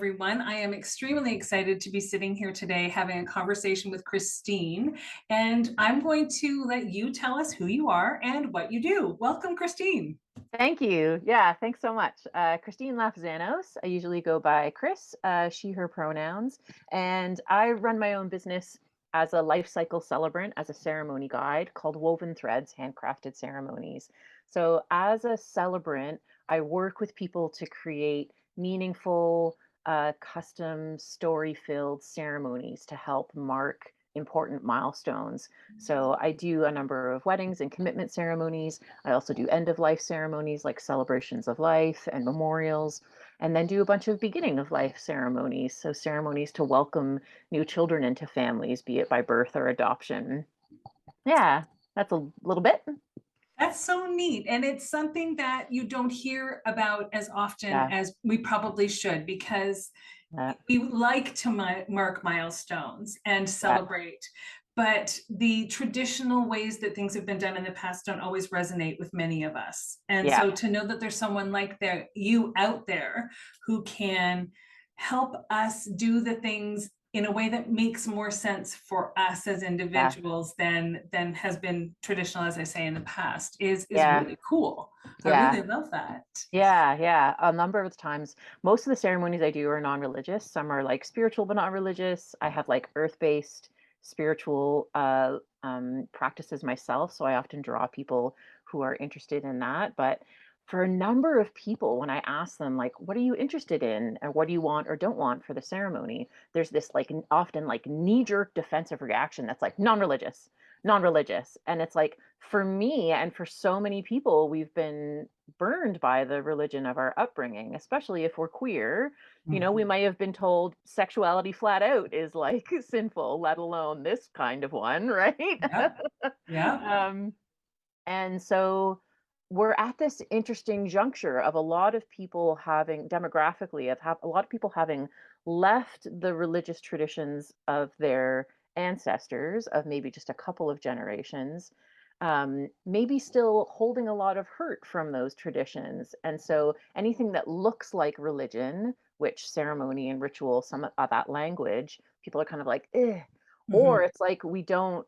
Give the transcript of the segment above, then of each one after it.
everyone. I am extremely excited to be sitting here today having a conversation with Christine, and I'm going to let you tell us who you are and what you do. Welcome, Christine. Thank you. Yeah, thanks so much. Christine Lafazanos. I usually go by Chris, she, her pronouns. And I run my own business as a life cycle celebrant, as a ceremony guide called Woven Threads Handcrafted Ceremonies. So, as a celebrant, I work with people to create meaningful, custom, story filled ceremonies to help mark important milestones. So, I do a number of weddings and commitment ceremonies. I also do end of life ceremonies like celebrations of life and memorials, and then do a bunch of beginning of life ceremonies. So, ceremonies to welcome new children into families, be it by birth or adoption. Yeah, that's a little bit. That's so neat. And it's something that you don't hear about as often Yeah. as we probably should because Yeah. we like to mark milestones and Yeah. celebrate. But the traditional ways that things have been done in the past don't always resonate with many of us. And Yeah. so to know that there's someone like you out there who can help us do the things in a way that makes more sense for us as Yeah. individuals than has been traditional, as I say, in the past is Yeah. really cool. I Yeah. really love that. Yeah, yeah. A number of times, most of the ceremonies I do are non-religious. Some are like spiritual but not religious. I have like earth-based spiritual practices myself, so I often draw people who are interested in that. But for a number of people, when I ask them like, "What are you interested in, or what do you want or don't want for the ceremony?" There's this like often like knee-jerk defensive reaction that's like non-religious, non-religious, and it's like for me and for so many people, we've been burned by the religion of our upbringing, especially if we're queer. You know, we Mhm. might have been told sexuality flat out is like sinful, let alone this kind of one, right? Yep. Yep. um, and so we're at this interesting juncture of a lot of people having demographically of have a lot of people having left the religious traditions of their ancestors of maybe just a couple of generations, maybe still holding a lot of hurt from those traditions. And so anything that looks like religion, which ceremony and ritual, some of that language, people are kind of like, eh. Or Mhm. it's like we don't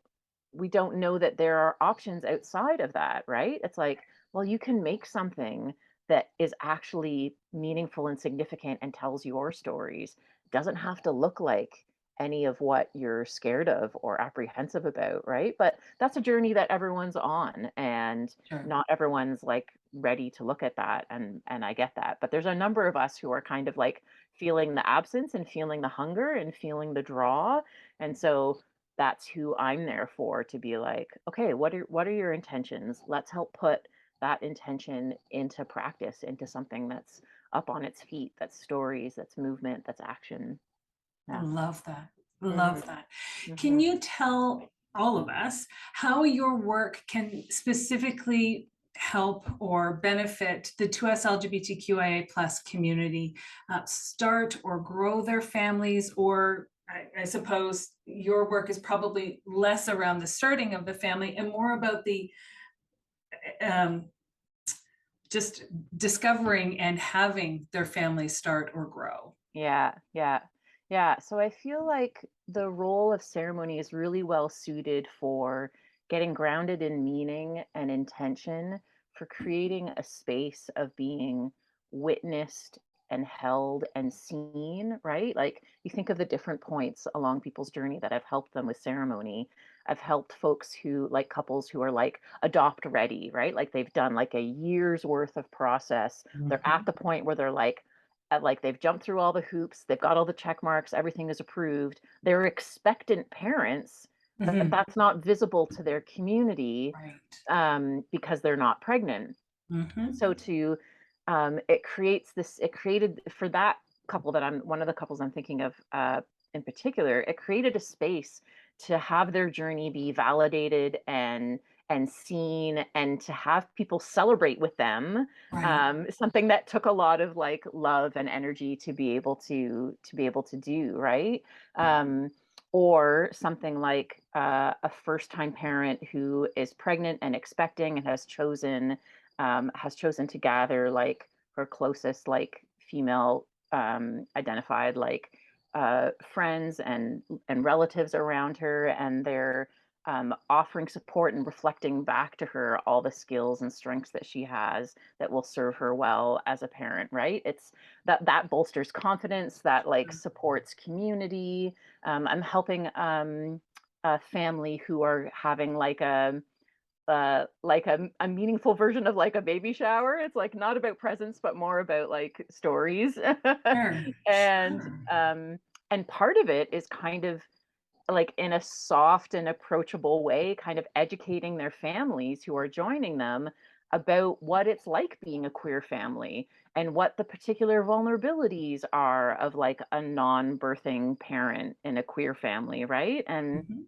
know that there are options outside of that, right? It's like, well, you can make something that is actually meaningful and significant and tells your stories. Doesn't have to look like any of what you're scared of or apprehensive about, right? But that's a journey that everyone's on, and Sure. not everyone's like ready to look at that, and I get that. But there's a number of us who are kind of like feeling the absence and feeling the hunger and feeling the draw. And so that's who I'm there for, to be like, okay, what are your intentions? Let's help put that intention into practice, into something that's up on its feet, that's stories, that's movement, that's action. Yeah. Love that. Hmm. Love that. Can Hmm. you tell all of us how your work can specifically help or benefit the 2S LGBTQIA plus community start or grow their families? Or I suppose your work is probably less around the starting of the family and more about the um, just discovering and having their family start or grow. Yeah, yeah, yeah. So I feel like the role of ceremony is really well suited for getting grounded in meaning and intention, for creating a space of being witnessed and held and seen, right? Like you think of the different points along people's journey that I've helped them with ceremony. I've helped folks who, like couples who are like adopt ready, right? Like they've done like a year's worth of process. They're at Mhm. the point where they're like they've jumped through all the hoops, they've got all the check marks, everything is approved. They're expectant parents, but Mhm. that's not visible to their community Right. because they're not pregnant. Mhm. So to it creates this. It created for that couple that I'm one of the couples I'm thinking of in particular. It created a space to have their journey be validated and seen, and to have people celebrate with them, Right. something that took a lot of like love and energy to be able to do, right. Or something like a first time parent who is pregnant and expecting and has chosen to gather like her closest like female identified like friends and relatives around her, and they're offering support and reflecting back to her all the skills and strengths that she has that will serve her well as a parent, right? It's that bolsters confidence, that like supports community. I'm helping a family who are having like a meaningful version of like a baby shower. It's like not about presents, but more about like stories. Sure, and sure. um and part of it is kind of like in a soft and approachable way, kind of educating their families who are joining them about what it's like being a queer family and what the particular vulnerabilities are of like a non-birthing parent in a queer family, right? And Mhm.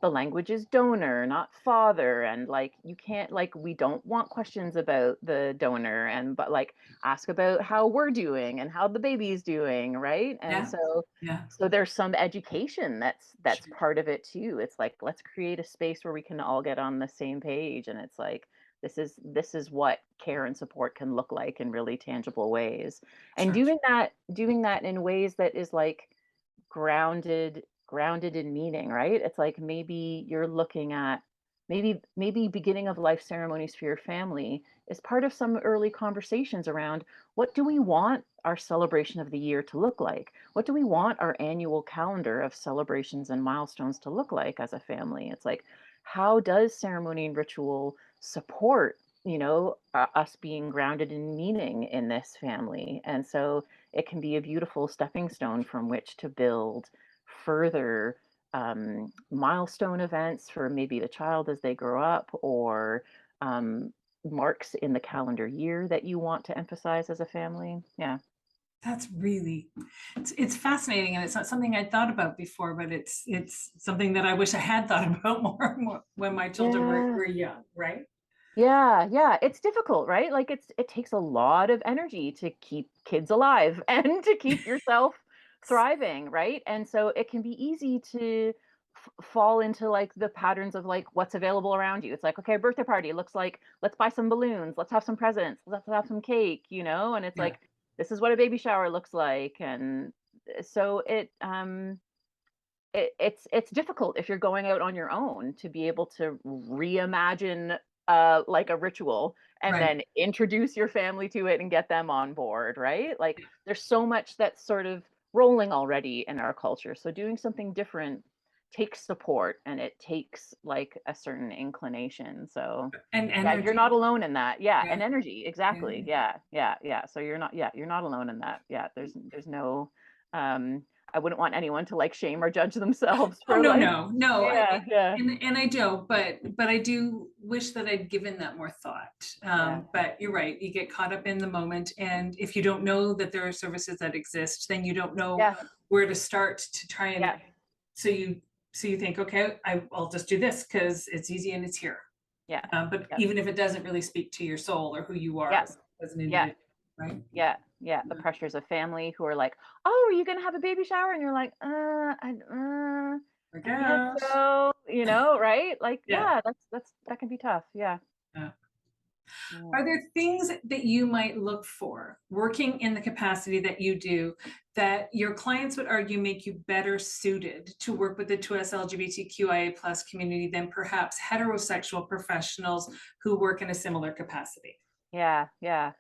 the language is donor, not father, and like you can't, like, we don't want questions about the donor, and but like ask about how we're doing and how the baby's doing, right? And Yeah, so yeah, there's some education that's sure, part of it too. It's like, let's create a space where we can all get on the same page, and it's like this is what care and support can look like in really tangible ways, and sure. doing that in ways that is like grounded in meaning, right? It's like maybe you're looking at, maybe beginning of life ceremonies for your family is part of some early conversations around, what do we want our celebration of the year to look like? What do we want our annual calendar of celebrations and milestones to look like as a family? It's like, how does ceremony and ritual support, us being grounded in meaning in this family? And so it can be a beautiful stepping stone from which to build further milestone events for maybe the child as they grow up, or marks in the calendar year that you want to emphasize as a family. Yeah. That's really, it's fascinating, and it's not something I'd thought about before, but it's something that I wish I had thought about more when my children Yeah. were young, right? Yeah, yeah, it's difficult, right? Like it takes a lot of energy to keep kids alive and to keep yourself thriving, right? And so it can be easy to fall into like the patterns of like what's available around you. It's like, okay, birthday party looks like, let's buy some balloons, let's have some presents, let's have some cake, and it's Yeah. like, this is what a baby shower looks like. And so it's difficult if you're going out on your own to be able to reimagine like a ritual and Right. then introduce your family to it and get them on board, right? Like there's so much that's sort of rolling already in our culture. So doing something different takes support, and it takes like a certain inclination. So And yeah, you're not energy. alone in that. Yeah, Yeah. and energy, Yeah. exactly. Yeah, yeah, yeah. So you're not alone in that. Yeah, there's no I wouldn't want anyone to like shame or judge themselves Oh, for no, like, no, no. yeah, yeah, And I don't, but I do wish that I'd given that more thought. yeah, But you're right, you get caught up in the moment, and if you don't know that there are services that exist, then you don't know yeah, where to start to try and, yeah, so you think, okay, I'll just do this because it's easy and it's here. yeah, But yeah, even if it doesn't really speak to your soul or who you are yeah, as an yeah, individual, right? yeah, yeah. The pressures of family who are like, oh, are you gonna have a baby shower? And you're like, I I guess guess. so, right? Like, Yeah. yeah, that can be tough. Yeah. Yeah. Yeah. Are there things that you might look for working in the capacity that you do that your clients would argue make you better suited to work with the 2S LGBTQIA plus community than perhaps heterosexual professionals who work in a similar capacity? Yeah, yeah.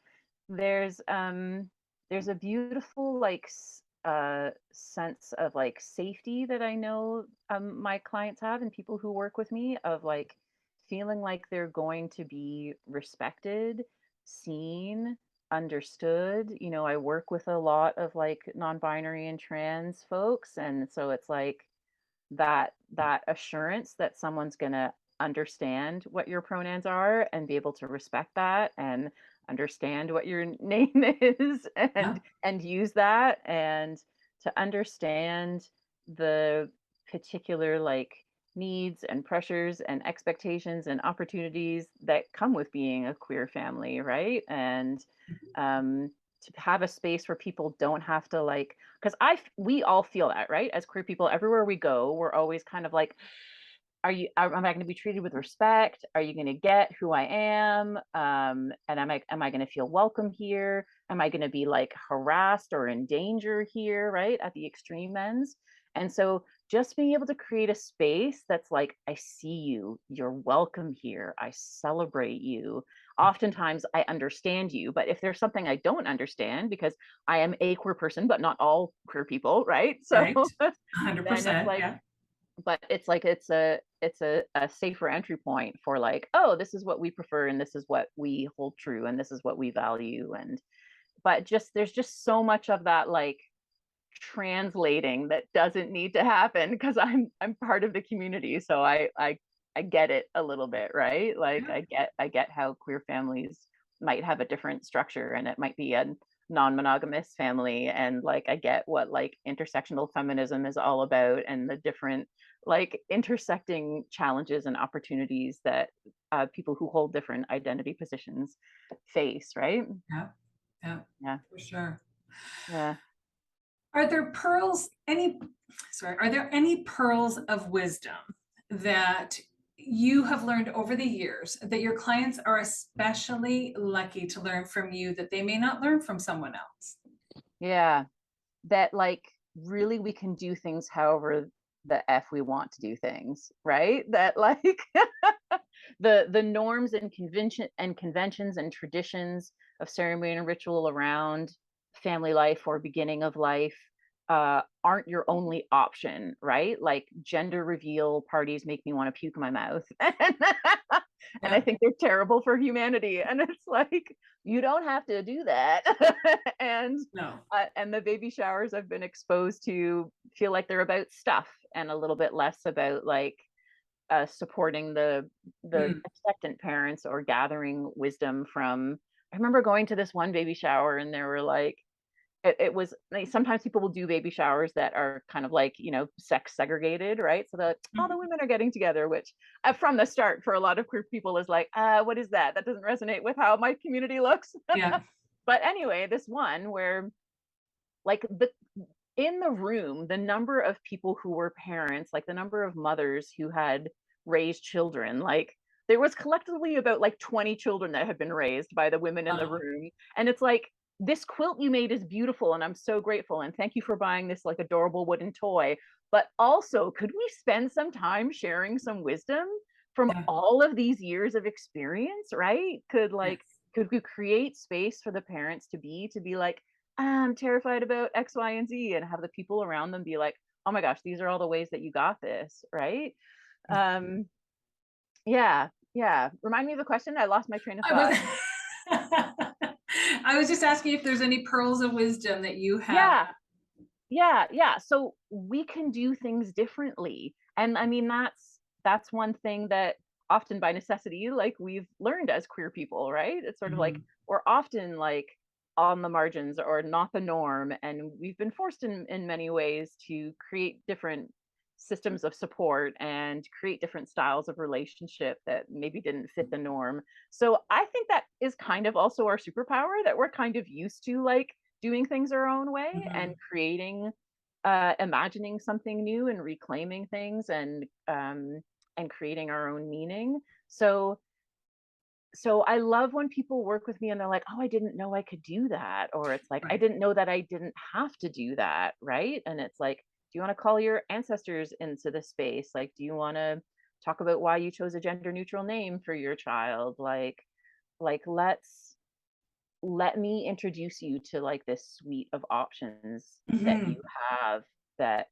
There's there's a beautiful like sense of like safety that I know my clients have and people who work with me, of like feeling like they're going to be respected, seen, understood. I work with a lot of like non-binary and trans folks, and so it's like that assurance that someone's going to understand what your pronouns are and be able to respect that and understand what your name is, Yeah. and use that, and to understand the particular like needs and pressures and expectations and opportunities that come with being a queer family, right? And um to have a space where people don't have to like, because we all feel that, right? As queer people, everywhere we go, we're always kind of like, am I going to be treated with respect? Are you going to get who I am? And am I going to feel welcome here? Am I going to be like harassed or in danger here, right? At the extreme ends. And so just being able to create a space that's like, I see you, you're welcome here, I celebrate you. Oftentimes I understand you, but if there's something I don't understand, because I am a queer person, but not all queer people, right? So Right. then it's 100%. like, Yeah. but it's like it's a safer entry point for like, oh, this is what we prefer and this is what we hold true and this is what we value. And but just there's just so much of that like translating that doesn't need to happen because I'm part of the community, so I get it a little bit, right? Like Yeah. I get how queer families might have a different structure and it might be a non-monogamous family, and like I get what like intersectional feminism is all about and the different like intersecting challenges and opportunities that people who hold different identity positions face, right? Yeah. Yeah. Yeah, For sure. yeah. Are there are there any pearls of wisdom that you have learned over the years that your clients are especially lucky to learn from you that they may not learn from someone else? Yeah, that like really we can do things however the f we want to do things, right? That like the norms and conventions and traditions of ceremony and ritual around family life or beginning of life aren't your only option, right? Like gender reveal parties make me want to puke in my mouth. And I Yeah. think they're terrible for humanity. And it's like, you don't have to do that. and No. and the baby showers I've been exposed to feel like they're about stuff and a little bit less about like supporting the Mm. expectant parents or gathering wisdom from. I remember going to this one baby shower and there were like it was like, sometimes people will do baby showers that are kind of like, you know, sex segregated, right? So that all the Mhm. women are getting together, which from the start for a lot of queer people is like, what is that? That doesn't resonate with how my community looks. Yeah. But anyway, this one where like the in the room, the number of people who were parents, like the number of mothers who had raised children, like there was collectively about like 20 children that had been raised by the women in the Wow. room. And it's like, this quilt you made is beautiful and I'm so grateful. And thank you for buying this like adorable wooden toy. But also, could we spend some time sharing some wisdom from Yeah. all of these years of experience, right? Yes. Could we create space for the parents to be like, I'm terrified about X, Y, and Z, and have the people around them be like, oh my gosh, these are all the ways that you got this, right? Um, yeah, yeah. Remind me of the question. I lost my train of I was thought. I was just asking if there's any pearls of wisdom that you have. Yeah, yeah, yeah. So we can do things differently. And I mean, that's one thing that often by necessity, like we've learned as queer people, right? It's sort of like Mhm. we're often like on the margins or not the norm. And we've been forced in many ways to create different systems of support and create different styles of relationship that maybe didn't fit the norm. So I think that is kind of also our superpower, that we're kind of used to like doing things our own way and Mhm. creating imagining something new and reclaiming things and creating our own meaning. So I love when people work with me and they're like, oh, I didn't know I could do that, or it's like, I Right. didn't know that I didn't have to do that, right? And it's like, do you want to call your ancestors into the space? Like, do you want to talk about why you chose a gender neutral name for your child? Like let me introduce you to like this suite of options that you Mhm. have that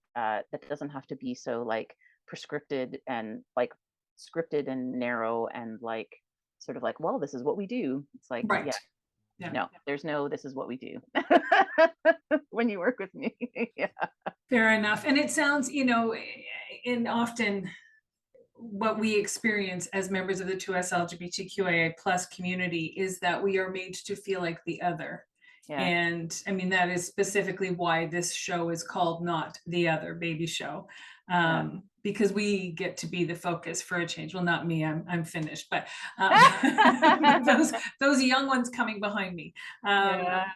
doesn't have to be so like prescripted and like scripted and narrow and like sort of like, well, this is what we do. It's like, yeah, Right. Yeah. no, there's no this is what we do when you work with me. Yeah. Fair enough. And it sounds, and often what we experience as members of the 2S LGBTQIA plus community is that we are made to feel like the other. Yeah. And I mean, that is specifically why this show is called Not the Other Baby Show, Yeah. because we get to be the focus for a change. Well, not me, I'm finished, but those young ones coming behind me. Yeah.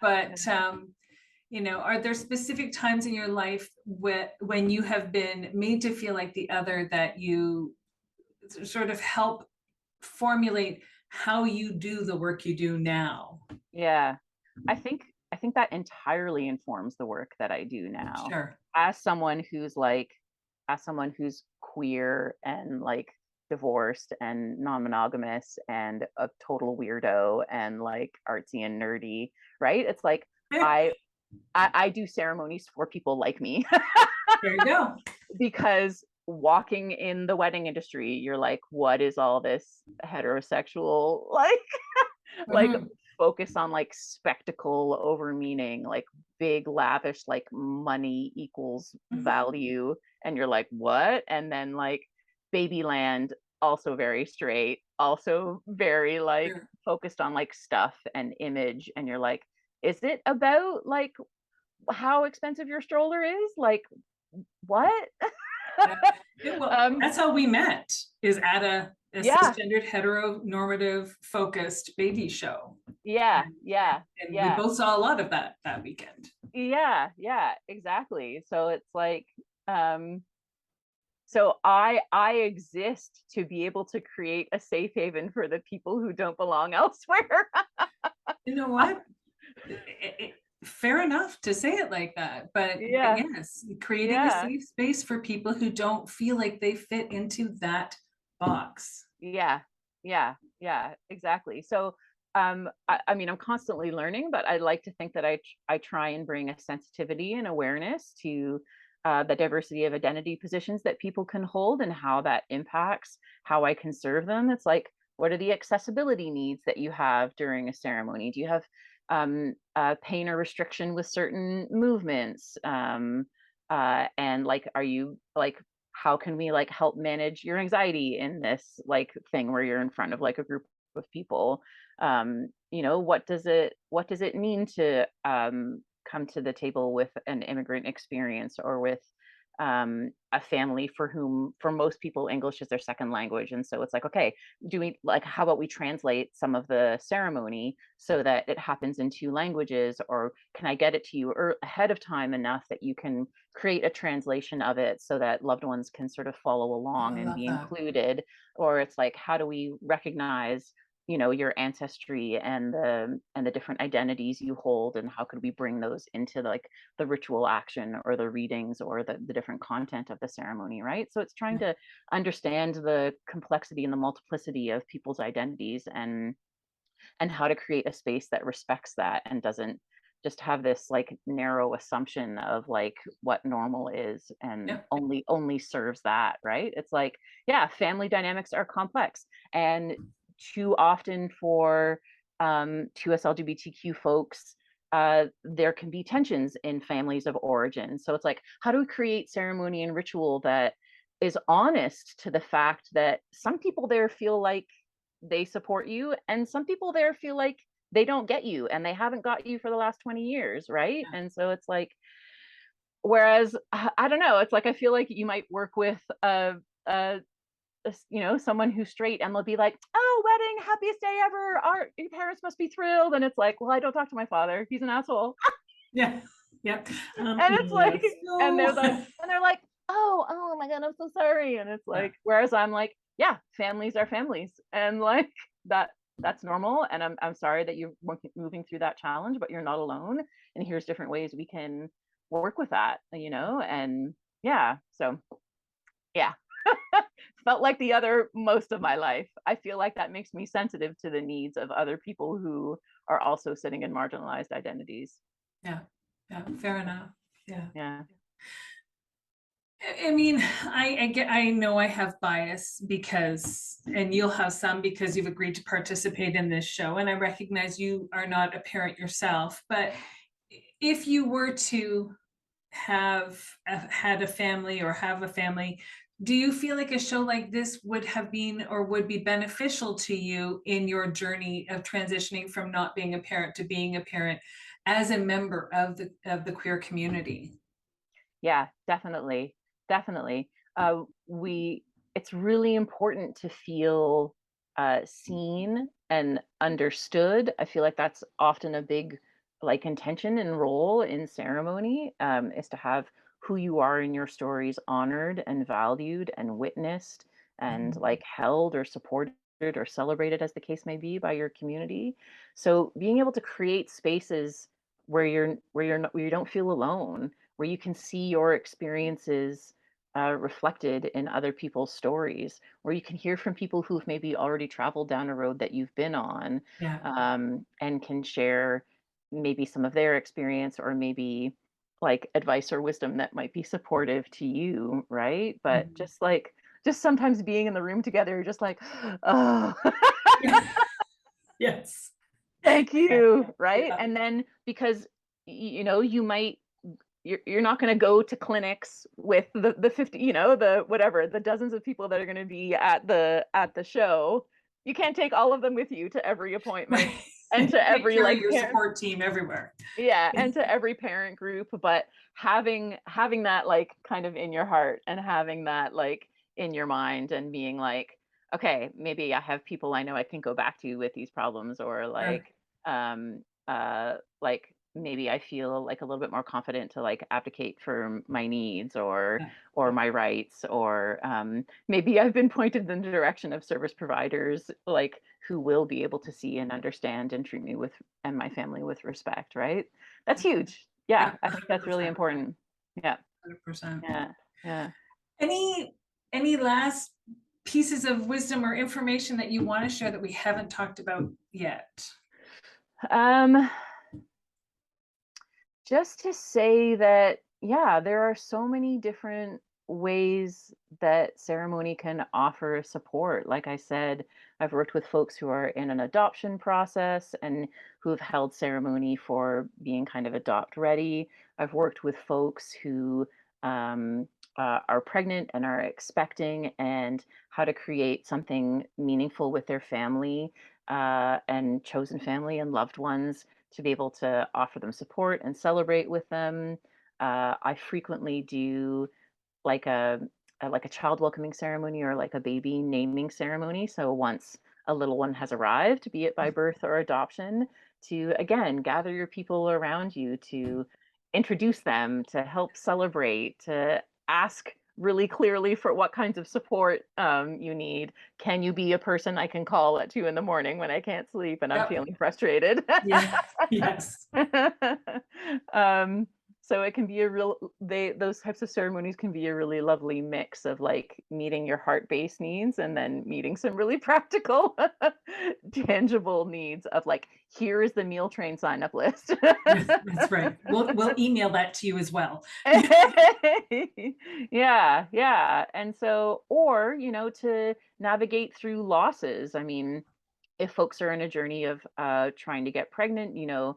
Are there specific times in your life when you have been made to feel like the other that you sort of help formulate how you do the work you do now. Yeah. I think that entirely informs the work that I do now. Sure. As someone who's like as someone who's queer and like divorced and non-monogamous and a total weirdo and like artsy and nerdy, right? It's like Yeah, I I do ceremonies for people like me there you go. because walking in the wedding industry, you're like, what is all this heterosexual like Mhm, focus on like spectacle over meaning, like big lavish, like money equals mhm. value, and you're like, what? And then like Babyland, also very straight, also very like Sure. focused on like stuff and image, and you're like, is it about like how expensive your stroller is? Like what? Yeah. Well, um that's how we met, is at a yeah, cisgendered, heteronormative focused baby show. yeah, And yeah, and we yeah. both saw a lot of that that weekend. Yeah, yeah, exactly. So it's like, um, so I exist to be able to create a safe haven for the people who don't belong elsewhere. You know what? Fair enough to say it like that, but Yeah, yes, creating a yeah, safe space for people who don't feel like they fit into that box. yeah, yeah, yeah, exactly. So, I mean, I'm constantly learning, but I like to think that I try and bring a sensitivity and awareness to the diversity of identity positions that people can hold and how that impacts how I can serve them. It's like, what are the accessibility needs that you have during a ceremony? Do you have pain or restriction with certain movements? And like, are you like how can we like help manage your anxiety in this like thing where you're in front of like a group of people? You know, what does it mean to come to the table with an immigrant experience or with a family for whom for most people English is their second language, and so it's like, okay, do we like how about we translate some of the ceremony so that it happens in two languages, or can I get it to you ahead of time enough that you can create a translation of it so that loved ones can sort of follow Oh, along I and love be that. included? Or it's like, how do we recognize, you know, your ancestry and the different identities you hold, and how could we bring those into like the ritual action or the readings or the different content of the ceremony, right? So it's trying Yeah. to understand the complexity and the multiplicity of people's identities, and how to create a space that respects that and doesn't just have this like narrow assumption of like what normal is and Yep. only serves that, right? It's like, yeah, family dynamics are complex, and too often for 2S LGBTQ folks, there can be tensions in families of origin. So it's like, how do we create ceremony and ritual that is honest to the fact that some people there feel like they support you, and some people there feel like they don't get you and they haven't got you for the last 20 years, right? Yeah. And so it's like, whereas I don't know, it's like I feel like you might work with you know, someone who's straight and they'll be like, oh, wedding, happiest day ever, your parents must be thrilled, and it's like, well, I don't talk to my father, he's an asshole. Yeah. Yep. And it's Yeah. like, and So they're like, oh my god, I'm so sorry. And it's yeah. like, whereas I'm like, yeah, families are families, and like that that's normal. And I'm sorry that you're moving through that challenge, but you're not alone. And here's different ways we can work with that, you know. And yeah, so yeah, felt like the other most of my life. I feel like that makes me sensitive to the needs of other people who are also sitting in marginalized identities. Yeah. Yeah. Fair enough. Yeah. Yeah. I mean, I know I have bias because, and you'll have some because you've agreed to participate in this show, and I recognize you are not a parent yourself. But if you were to had a family or have a family, do you feel like a show like this would have been or would be beneficial to you in your journey of transitioning from not being a parent to being a parent as a member of the queer community? Yeah, definitely. Definitely. We It's really important to feel seen and understood. I feel like that's often a big like intention and role in ceremony, is to have who you are in your stories honored and valued and witnessed and Mhm. like held or supported or celebrated as the case may be by your community. So being able to create spaces where you don't feel alone, where you can see your experiences reflected in other people's stories, where you can hear from people who've maybe already traveled down a road that you've been on, Yeah. and can share maybe some of their experience or maybe like advice or wisdom that might be supportive to you, right? But Mhm. just sometimes being in the room together, you're just like, oh, Yes. thank Yeah. you, right? Yeah. And then because you know, you're not going to go to clinics with the 50, you know, the whatever, the dozens of people that are going to be at the show. You can't take all of them with you to every appointment Right. and You to can't every carry like your parent, support team everywhere. yeah, and to every parent group, but having that like kind of in your heart and having that like in your mind and being like, okay, maybe I have people I know I can go back to with these problems, or Sure. like maybe I feel like a little bit more confident to like advocate for my needs Yeah. or my rights, or maybe I've been pointed in the direction of service providers like who will be able to see and understand and treat me with and my family with respect, right? That's huge. Yeah. Yeah, I think that's really 100%. important. Yeah, 100%. yeah, yeah. Any any last pieces of wisdom or information that you want to share that we haven't talked about yet? Um, just to say that, yeah, there are so many different ways that ceremony can offer support. Like I said, I've worked with folks who are in an adoption process and who've held ceremony for being kind of adopt ready. I've worked with folks who are pregnant and are expecting, and how to create something meaningful with their family and chosen family and loved ones to be able to offer them support and celebrate with them. I frequently do like a child welcoming ceremony or like a baby naming ceremony. So once a little one has arrived, be it by birth or adoption, to again gather your people around you to introduce them, to help celebrate, to ask really clearly for what kinds of support you need. Can you be a person I can call at 2 in the morning when I can't sleep and I'm Yep. feeling frustrated? Yeah. Yes. um, so it can be a real they those types of ceremonies can be a really lovely mix of like meeting your heart-based needs and then meeting some really practical tangible needs of like, here is the meal train sign up list. Yes, that's right. We'll email that to you as well. Yeah, yeah. And so, or, you know, to navigate through losses. I mean, if folks are in a journey of trying to get pregnant, you know,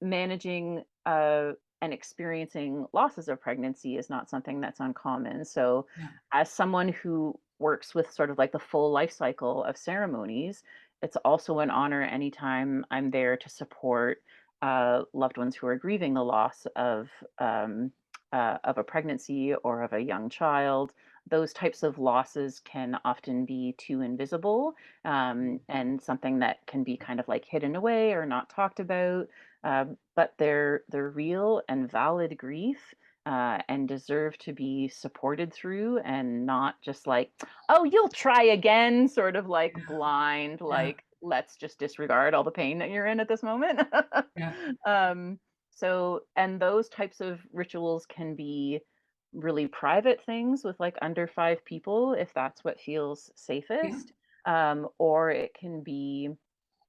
managing and experiencing losses of pregnancy is not something that's uncommon. So, Yeah. as someone who works with sort of like the full life cycle of ceremonies, it's also an honor anytime I'm there to support loved ones who are grieving the loss um, of a pregnancy or of a young child. Those types of losses can often be too invisible, and something that can be kind of like hidden away or not talked about. But they're real and valid grief, and deserve to be supported through, and not just like, oh, you'll try again, sort of like blind, Yeah. like let's just disregard all the pain that you're in at this moment. Yeah. um, and those types of rituals can be really private things with like under 5 people, if that's what feels Yeah. safest, or it can be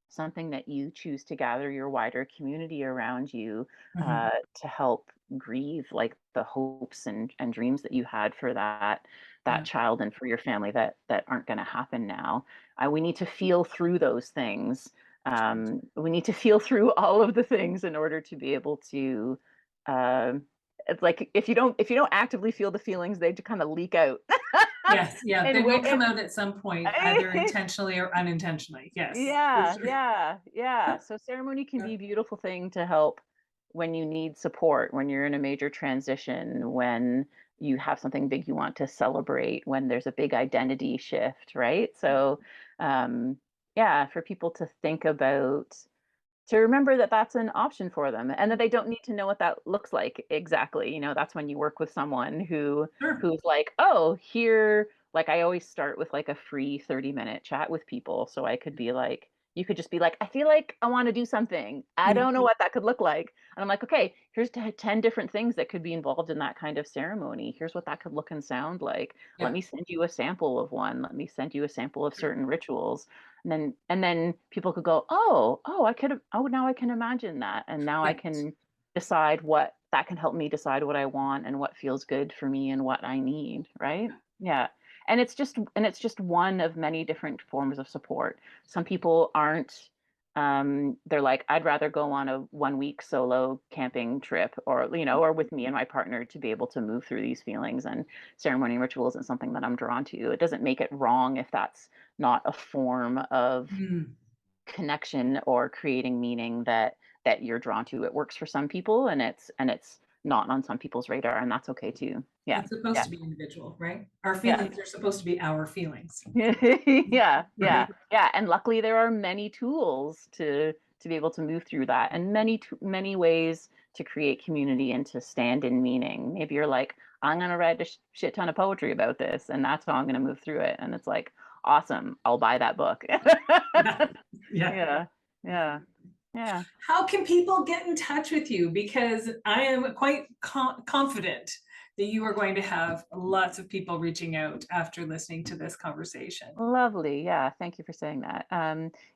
something that you choose to gather your wider community around you Mhm. to help grieve like the hopes and dreams that you had for that Yeah. child and for your family that aren't going to happen now. We need to feel through those things. We need to feel through all of the things in order to be able to um it's like if you don't actively feel the feelings, they kind of leak out. Yes. Yeah. They and will will come out at some point, either intentionally or unintentionally. Yes, for Yeah, sure. yeah, yeah. So ceremony can Yeah. be a beautiful thing to help when you need support, when you're in a major transition, when you have something big you want to celebrate, when there's a big identity shift, right? So, um, yeah, for people to think about, to remember that that's an option for them and that they don't need to know what that looks like exactly. You know, that's when you work with someone Sure. who's like, oh, here, like I always start with like a free 30-minute chat with people. So I could be like, you could just be like, I feel like I want to do something. I don't know Mhm. what that could look like. And I'm like, okay, here's 10 different things that could be involved in that kind of ceremony. Here's what that could look and sound like. Let Yeah. me send you a sample of one. Let me send you a sample of certain rituals. And then people could go, oh, I could, oh, now I can imagine that. And now I Right. can decide what that can help me decide what I want and what feels good for me and what I need, right? Yeah. And it's just one of many different forms of support. Some people aren't they're like, I'd rather go on a 1 week solo camping trip, or or with me and my partner, to be able to move through these feelings. And ceremony and ritual isn't something that I'm drawn to. It doesn't make it wrong if that's not a form of Mm. connection or creating meaning that you're drawn to. It works for some people, and it's not on some people's radar, and that's okay too. Yeah. It's supposed Yeah. to be individual, right? Our Yeah. feelings are supposed to be our feelings, Yeah, yeah, right? yeah. And luckily there are many tools to be able to move through that, and many ways to create community and to stand in meaning. Maybe you're like, I'm gonna write a shit ton of poetry about this, and that's how I'm gonna move through it. And it's like, awesome, I'll buy that book. Yeah. Yeah. Yeah, yeah, yeah. How can people get in touch with you? Because I am quite confident that you are going to have lots of people reaching out after listening to this conversation. Lovely. Yeah. Thank you for saying that.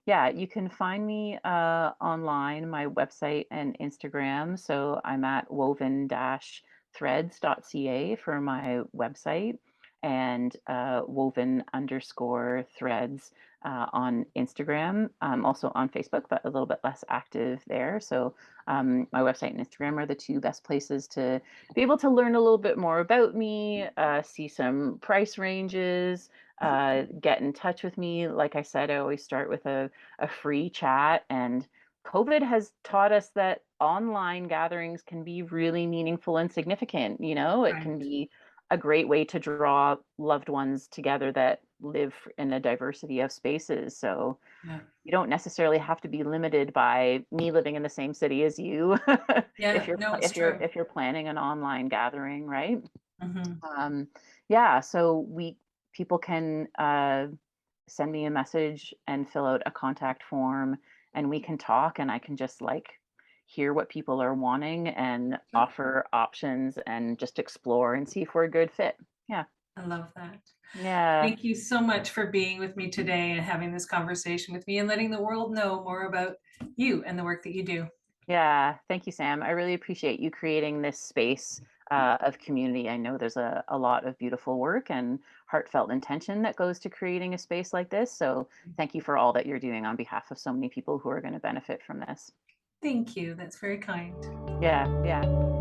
Yeah, you can find me online, my website and Instagram. So I'm at woven-threads.ca for my website, and woven_threads on Instagram. I'm also on Facebook, but a little bit less active there. So my website and Instagram are the two best places to be able to learn a little bit more about me, see some price ranges, get in touch with me. Like I said, I always start with a free chat. And COVID has taught us that online gatherings can be really meaningful and significant. It can Right. be a great way to draw loved ones together that live in a diversity of spaces. So Yeah. you don't necessarily have to be limited by me living in the same city as you if Yeah. you're No, it's if you're true. if you're planning an online gathering, right? Mhm. um, yeah, so we people can send me a message and fill out a contact form, and we can talk, and I can just like hear what people are wanting and Sure. offer options and just explore and see if we're a good fit. Yeah. I love that. Yeah. Thank you so much for being with me today and having this conversation with me and letting the world know more about you and the work that you do. Yeah. Thank you, Sam. I really appreciate you creating this space of community. I know there's a lot of beautiful work and heartfelt intention that goes to creating a space like this. So thank you for all that you're doing on behalf of so many people who are going to benefit from this. Thank you. That's very kind. Yeah. Yeah.